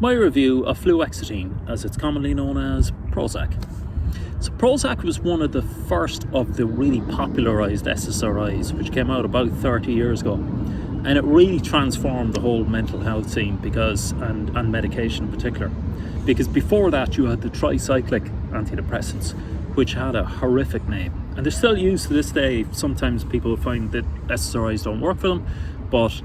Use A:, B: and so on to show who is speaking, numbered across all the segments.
A: my review of Fluoxetine, as it's commonly known as Prozac. So Prozac was one of the first of the really popularised SSRIs, which came out about 30 years ago. And it really transformed the whole mental health scene and medication in particular. Because before that you had the tricyclic antidepressants, which had a horrific name. And they're still used to this day. Sometimes people find that SSRIs don't work for them, but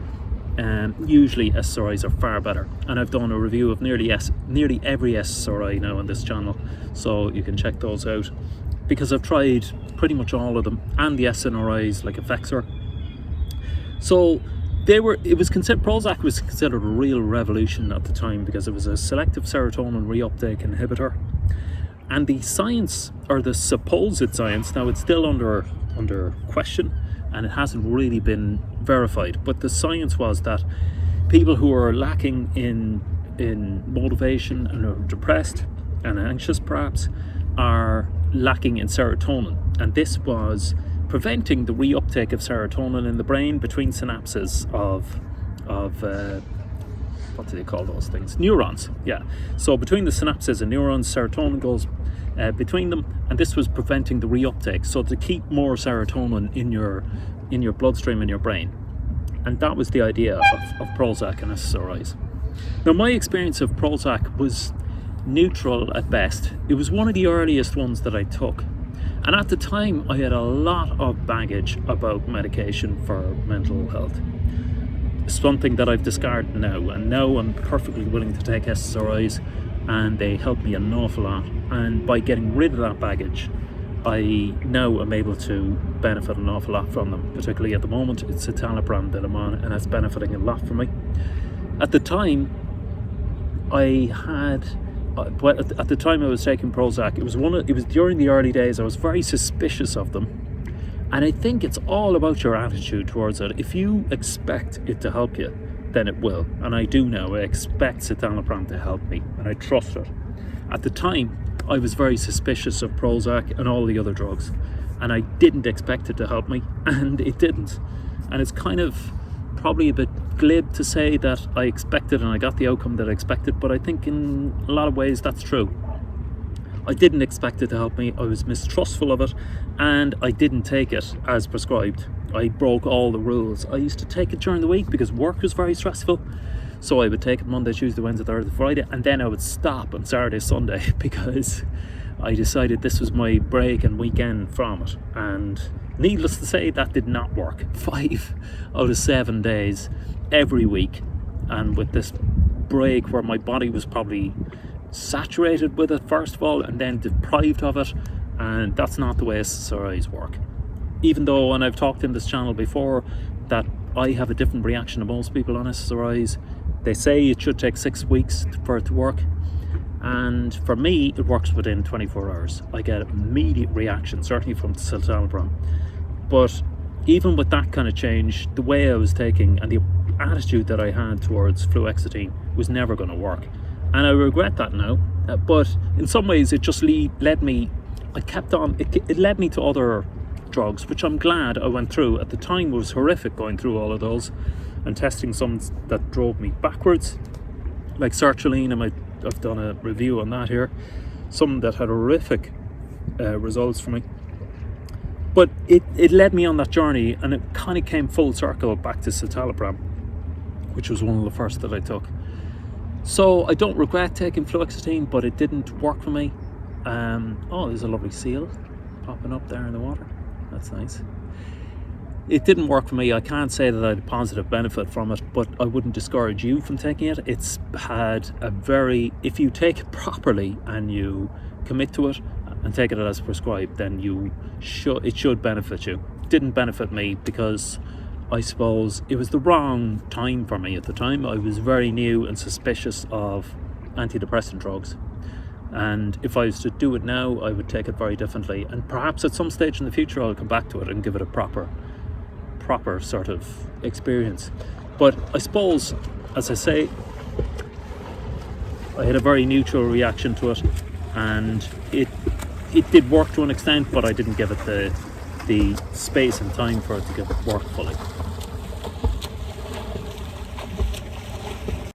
A: usually SSRIs are far better. And I've done a review of nearly every SSRI now on this channel, so you can check those out. Because I've tried pretty much all of them, and the SNRIs like Effexor. So Prozac was considered a real revolution at the time because it was a selective serotonin reuptake inhibitor. And the science, or the supposed science, now it's still under question and it hasn't really been verified, but the science was that people who are lacking in motivation and are depressed and anxious perhaps are lacking in serotonin, and this was preventing the reuptake of serotonin in the brain between synapses of what do they call those things? Neurons. Yeah. So between the synapses and neurons, serotonin goes between them, and this was preventing the reuptake. So to keep more serotonin in your bloodstream in your brain, and that was the idea of Prozac and SSRIs. Now, my experience of Prozac was neutral at best. It was one of the earliest ones that I took. And at the time, I had a lot of baggage about medication for mental health. Something that I've discarded now, and now I'm perfectly willing to take SSRIs, and they help me an awful lot. And by getting rid of that baggage, I now am able to benefit an awful lot from them. Particularly at the moment, it's citalopram that I'm on, and it's benefiting a lot for me. At the time, at the time I was taking Prozac, it was during the early days. I was very suspicious of them, and I think it's all about your attitude towards it. If you expect it to help you, then it will, and I do now. I expect citalopram to help me, and I trust it. At the time, I was very suspicious of Prozac and all the other drugs, and I didn't expect it to help me, and it didn't. And it's kind of probably a bit glib to say that I expected and I got the outcome that I expected, but I think in a lot of ways that's true. I didn't expect it to help me. I was mistrustful of it, and I didn't take it as prescribed. I broke all the rules. I used to take it during the week because work was very stressful, so I would take it Monday, Tuesday, Wednesday, Thursday, Friday, and then I would stop on Saturday, Sunday because I decided this was my break and weekend from it. And needless to say, that did not work. 5 out of 7 days every week, and with this break where my body was probably saturated with it first of all, and then deprived of it, and that's not the way SSRIs work. Even though, and I've talked in this channel before, that I have a different reaction to most people on SSRIs. They say it should take 6 weeks for it to work, and for me it works within 24 hours. I get immediate reaction, certainly from citalopram. But even with that kind of change, the way I was taking and the attitude that I had towards Fluoxetine was never going to work, and I regret that now. But in some ways it just led me, I kept on, it led me to other drugs, which I'm glad I went through. At the time it was horrific going through all of those and testing some that drove me backwards, like sertraline, and I've done a review on that here. Some that had horrific results for me. But it led me on that journey, and it kind of came full circle back to citalopram, which was one of the first that I took. So I don't regret taking Fluoxetine, but it didn't work for me. Oh, there's a lovely seal popping up there in the water. That's nice. It didn't work for me. I can't say that I had a positive benefit from it, but I wouldn't discourage you from taking it. It's had a very, if you take it properly and you commit to it and take it as prescribed, then it should benefit you. It didn't benefit me because I suppose it was the wrong time for me at the time. I was very new and suspicious of antidepressant drugs, and if I was to do it now, I would take it very differently, and perhaps at some stage in the future I'll come back to it and give it a proper sort of experience. But I suppose, as I say, I had a very neutral reaction to it, and it did work to an extent, but I didn't give it the space and time for it to work fully.